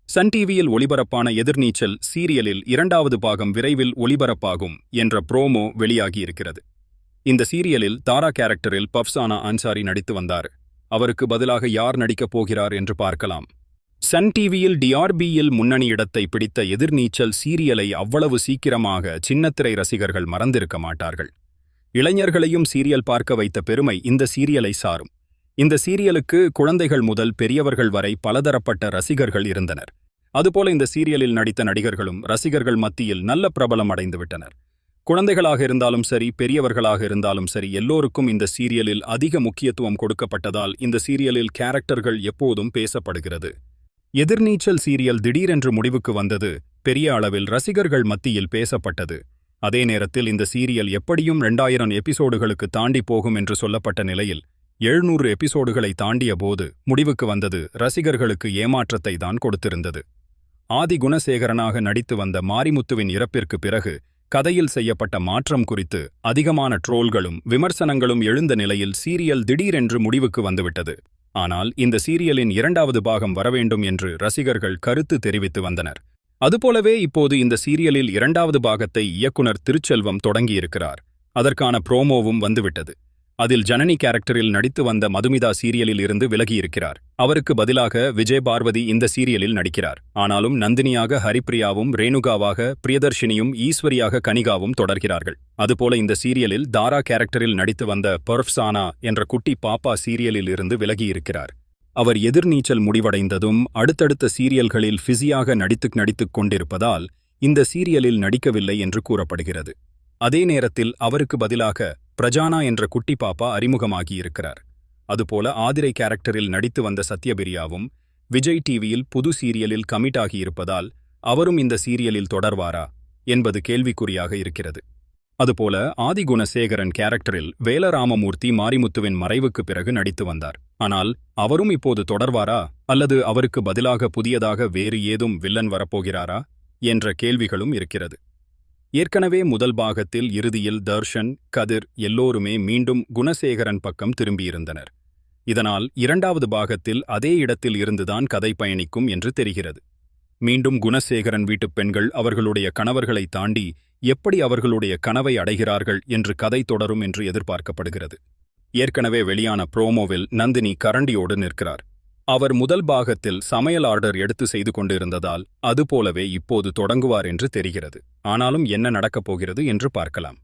Sun டிவியில் ஒளிபரப்பான எதிர்நீச்சல் சீரியலில் 2வது பாகம் விரைவில் ஒளிபரப்பாகும் என்ற ப்ரோமோ வெளியாகியிருக்கிறது. இந்த சீரியலில் தாரா கேரக்டரில் பஃப்சானா அன்சாரி நடித்து வந்தார். அவருக்கு பதிலாக யார் நடிக்கப் போகிறார் என்று பார்க்கலாம். சன் டிவியில் டிஆர்பியில் முன்னணி இடத்தை பிடித்த எதிர்நீச்சல் சீரியலை அவ்வளவு சீக்கிரமாக சின்னத்திரை ரசிகர்கள் மறந்திருக்க மாட்டார்கள். இளைஞர்களையும் சீரியல் பார்க்க வைத்த பெருமை இந்த சீரியலை சாரும். இந்த சீரியலுக்கு குழந்தைகள் முதல் பெரியவர்கள் வரை பலதரப்பட்ட ரசிகர்கள் இருந்தனர். அதுபோல இந்த சீரியலில் நடித்த நடிகர்களும் ரசிகர்கள் மத்தியில் நல்ல பிரபலம் அடைந்துவிட்டனர். குழந்தைகளாக இருந்தாலும் சரி, பெரியவர்களாக இருந்தாலும் சரி, எல்லோருக்கும் இந்த சீரியலில் அதிக முக்கியத்துவம் கொடுக்கப்பட்டதால் இந்த சீரியலில் கேரக்டர்கள் எப்போதும் பேசப்படுகிறது. எதிர்நீச்சல் சீரியல் திடீரென்று முடிவுக்கு வந்தது பெரிய அளவில் ரசிகர்கள் மத்தியில் பேசப்பட்டது. அதே நேரத்தில் இந்த சீரியல் எப்படியும் 2000 எபிசோடுகளுக்கு தாண்டி போகும் என்று சொல்லப்பட்ட நிலையில் 700 எபிசோடுகளை தாண்டிய போது முடிவுக்கு வந்தது ரசிகர்களுக்கு ஏமாற்றத்தை தான் கொடுத்திருந்தது. ஆதி குணசேகரனாக நடித்து வந்த மாரிமுத்துவின் இறப்பிற்கு பிறகு கதையில் செய்யப்பட்ட மாற்றம் குறித்து அதிகமான ட்ரோல்களும் விமர்சனங்களும் எழுந்த நிலையில் சீரியல் திடீரென்று முடிவுக்கு வந்துவிட்டது. ஆனால் இந்த சீரியலின் 2வது பாகம் வரவேண்டும் என்று ரசிகர்கள் கருத்து தெரிவித்து வந்தனர். அதுபோலவே இப்போது இந்த சீரியலில் 2வது பாகத்தை இயக்குனர் திருச்செல்வம் தொடங்கியிருக்கிறார். அதற்கான ப்ரோமோவும் வந்துவிட்டது. அதில் ஜனனி கேரக்டரில் நடித்து வந்த மதுமிதா சீரியலில் இருந்து விலகியிருக்கிறார். அவருக்கு பதிலாக விஜய் பார்வதி இந்த சீரியலில் நடிக்கிறார். ஆனாலும் நந்தினியாக ஹரிப்ரியாவும், ரேணுகாவாக பிரியதர்ஷினியும், ஈஸ்வரியாக கனிகாவும் தொடர்கிறார்கள். அதுபோல இந்த சீரியலில் தாரா கேரக்டரில் நடித்து வந்த பஃப்சானா என்ற குட்டி பாப்பா சீரியலில் இருந்து விலகியிருக்கிறார். அவர் எதிர்நீச்சல் முடிவடைந்ததும் அடுத்தடுத்த சீரியல்களில் பிஸியாக நடித்துக் கொண்டிருப்பதால் இந்த சீரியலில் நடிக்கவில்லை என்று கூறப்படுகிறது. அதே நேரத்தில் அவருக்கு பதிலாக பிரஜானா என்ற குட்டி பாப்பா அறிமுகமாகியிருக்கிறார். அதுபோல ஆதிரை கேரக்டரில் நடித்து வந்த சத்யபிரியாவும் விஜய் டிவியில் புது சீரியலில் கமிட் ஆகியிருப்பதால் அவரும் இந்த சீரியலில் தொடர்வாரா என்பது கேள்விக்குறியாக இருக்கிறது. அதுபோல ஆதி குணசேகரன் கேரக்டரில் வேலராமமூர்த்தி மாரிமுத்துவின் மறைவுக்கு பிறகு நடித்து வந்தார். ஆனால் அவரும் இப்போது தொடர்வாரா அல்லது அவருக்கு பதிலாக புதியதாக வேறு ஏதும் வில்லன் வரப்போகிறாரா என்ற கேள்விகளும் இருக்கிறது. ஏற்கனவே முதல் பாகத்தில் இறுதியில் தர்ஷன், கதிர் எல்லோருமே மீண்டும் குணசேகரன் பக்கம் திரும்பியிருந்தனர். இதனால் 2வது பாகத்தில் அதே இடத்தில் இருந்துதான் கதை பயணிக்கும் என்று தெரிகிறது. மீண்டும் குணசேகரன் வீட்டுப் பெண்கள் அவர்களுடைய கணவர்களை தாண்டி எப்படி அவர்களுடைய கனவை அடைகிறார்கள் என்று கதை தொடரும் என்று எதிர்பார்க்கப்படுகிறது. ஏற்கனவே வெளியான ப்ரோமோவில் நந்தினி கரண்டியோடு நிற்கிறார். அவர் முதல் பாகத்தில் சமையல் ஆர்டர் எடுத்து செய்து கொண்டிருந்ததால் அதுபோலவே இப்போது தொடங்குவார் என்று தெரிகிறது. ஆனாலும் என்ன நடக்கப் போகிறது என்று பார்க்கலாம்.